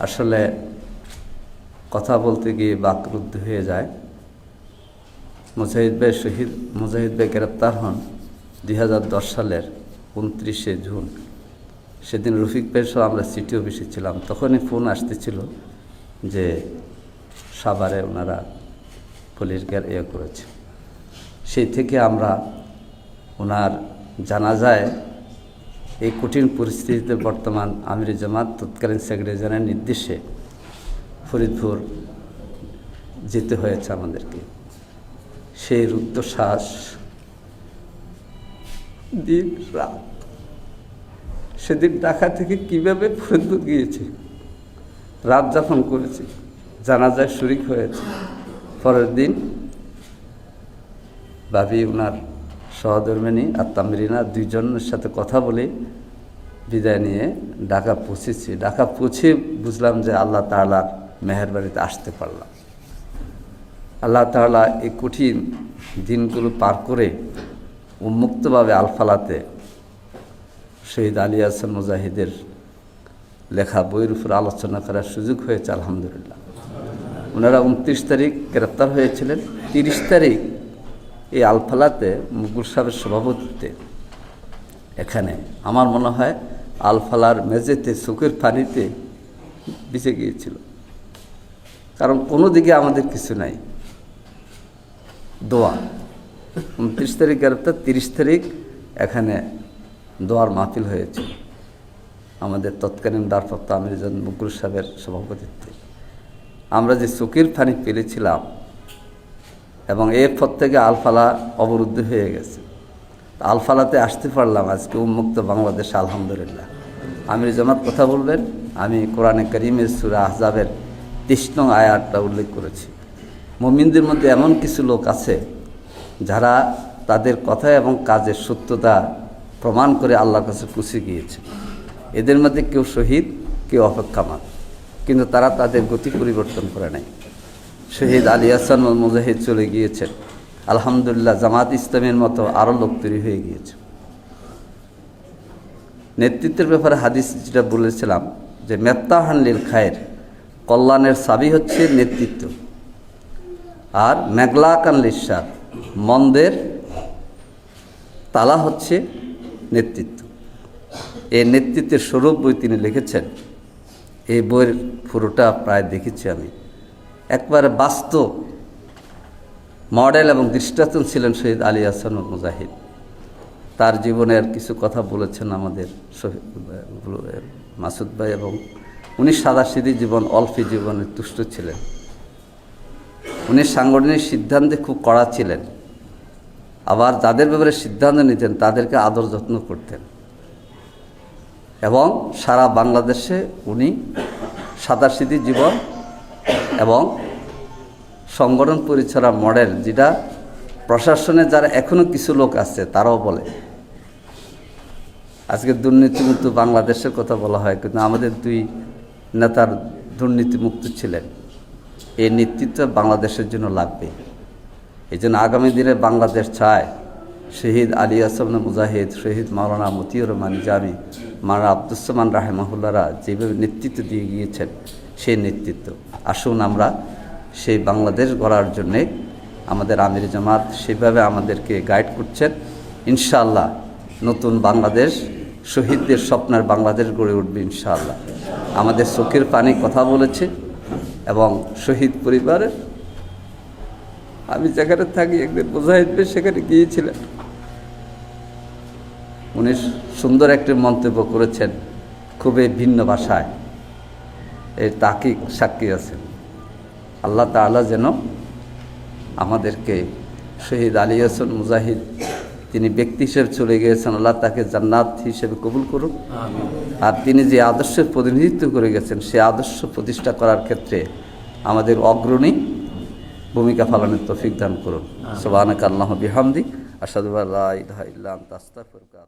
আসলে কথা বলতে গিয়ে বাকরুদ্ধ হয়ে যায়। মুজাহিদ ভাই গ্রেপ্তার হন 2010 সালের 29শে জুন। সেদিন রফিক ভাইয়ের সহ আমরা সিটি অফিসে ছিলাম। তখনই ফোন আসতেছিল যে সাভারে ওনারা পুলিশ করেছে। সেই থেকে আমরা ওনার জানাজায় এই কঠিন পরিস্থিতিতে বর্তমান আমির জামাত তৎকালীন সেক্রেটারি জেনারেলের নির্দেশে ফরিদপুর যেতে হয়েছে আমাদেরকে। সেই রুদ্ধশ্বাস দিন রাত, সেদিন ঢাকা থেকে কিভাবে ফরিদপুর গিয়েছে, রাত যখন করেছি, জানাজায় শরিক হয়েছে। পরের দিন ভাবি ওনার সহধর্মিণী আর তামরিনা দুইজনের সাথে কথা বলে বিদায় নিয়ে ঢাকা পৌঁছেছি। ঢাকা পৌঁছে বুঝলাম যে আল্লাহ তাআলার মেহেরবানিতে আসতে পারলাম। আল্লাহ তাআলা এই কঠিন দিনগুলো পার করে উন্মুক্তভাবে আলফালাতে শহীদ আলী হাসান মুজাহিদের লেখা বইয়ের উপর আলোচনা করার সুযোগ হয়েছে আলহামদুলিল্লাহ। ওনারা 29 তারিখ গ্রেপ্তার হয়েছিলেন। 30 তারিখ এই আলফালাতে মুকুল সাহেবের সভাপতিত্বে এখানে আমার মনে হয় আলফালার মেঝেতে চোখের পানিতে ভিজে গিয়েছিল। কারণ কোনো দিকে আমাদের কিছু নাই, দোয়া। 29 তারিখ গ্রেপ্তার, 30 তারিখ এখানে দোয়ার মাহফিল হয়েছে আমাদের তৎকালীন ভারপ্রাপ্ত আমির মুকুল সাহেবের সভাপতিত্বে। আমরা যে চোখের পানি পেরেছিলাম এবং এরপর থেকে আলফালা অবরুদ্ধ হয়ে গেছে। আলফালাতে আসতে পারলাম আজকে উন্মুক্ত বাংলাদেশ আলহামদুলিল্লাহ। আমির জামাত কথা বলবেন, আমি কোরআনে কারীমের সূরা আহজাবের 30 নং আয়াতটা উল্লেখ করেছি। মুমিনদের মধ্যে এমন কিছু লোক আছে যারা তাদের কথা এবং কাজের সত্যতা প্রমাণ করে আল্লাহর কাছে পৌঁছে গিয়েছে। এদের মধ্যে কেউ শহীদ, কেউ অপেক্ষামান, কিন্তু তারা তাদের গতি পরিবর্তন করে নাই। শহীদ আলী হাসান মুজাহিদ চলে গিয়েছেন, আলহামদুলিল্লাহ জামাত ইসলামের মতো আরও লোক তৈরি হয়ে গিয়েছে। নেতৃত্বের ব্যাপারে হাদিস যেটা বলেছিলাম যে মেফতাহান লিল খায়ের, কল্যাণের চাবি হচ্ছে নেতৃত্ব, আর মেগলাকান লিশার, মন্দের তালা হচ্ছে নেতৃত্ব। এই নেতৃত্বের স্বরূপ বই তিনি লিখেছেন। এই বইয়ের পুরোটা প্রায় দেখেছি আমি। একবারে বাস্তব মডেল এবং দৃষ্টান্ত ছিলেন শহীদ আলী হাসান মুজাহিদ। তার জীবনের কিছু কথা বলেছেন আমাদের মাসুদ ভাই, এবং উনি সাদাসিধি জীবন, অল্পী জীবনে তুষ্ট ছিলেন। উনি সাংগঠনিক সিদ্ধান্তে খুব কড়া ছিলেন, আবার যাদের ব্যাপারে সিদ্ধান্ত নিতেন তাদেরকে আদর যত্ন করতেন। এবং সারা বাংলাদেশে উনি সাদাসিধি জীবন এবং সংগঠন পরিচালনা মডেল, যেটা প্রশাসনে যারা এখনও কিছু লোক আছে তারাও বলে। আজকে দুর্নীতিমুক্ত বাংলাদেশের কথা বলা হয়, কিন্তু আমাদের দুই নেতার দুর্নীতিমুক্ত ছিলেন। এই নেতৃত্ব বাংলাদেশের জন্য লাগবে। এই জন্য আগামী দিনে বাংলাদেশ চায় শহীদ আলী হাসান মুজাহিদ, শহীদ মাওলানা মতিউর রহমান নিজামী, মাওলানা আব্দুস সামাদ রাহিমাহুল্লাহরা যেভাবে নেতৃত্ব দিয়ে গিয়েছেন, সেই নেতৃত্ব আসুন আমরা সেই বাংলাদেশ গড়ার জন্যে আমাদের আমির জামাত সেভাবে আমাদেরকে গাইড করছেন। ইনশাআল্লাহ নতুন বাংলাদেশ, শহীদদের স্বপ্নের বাংলাদেশ গড়ে উঠবে ইনশাআল্লাহ। আমাদের চোখের পানি কথা বলেছে, এবং শহীদ পরিবারের, আমি যেখানে থাকি একদিন মুজাহিদ ভাই সেখানে গিয়েছিলেন। উনি সুন্দর একটি মন্তব্য করেছেন খুবই ভিন্ন ভাষায়, এর তাকিক সাক্ষী আছেন। আল্লাহ তাআলা যেন আমাদেরকে শহীদ আলী হাসান মুজাহিদ, তিনি ব্যক্তি হিসেবে চলে গিয়েছেন, আল্লাহ তাকে জান্নাত হিসেবে কবুল করুন। আর তিনি যে আদর্শের প্রতিনিধিত্ব করে গেছেন, সেই আদর্শ প্রতিষ্ঠা করার ক্ষেত্রে আমাদের অগ্রণী ভূমিকা পালনের তৌফিক দান করুন। সুবহানাকা আল্লাহুম্মা বিহামদিক, আশহাদু আল্লা ইলাহা ইল্লা আনতা আস্তাগফিরুকা।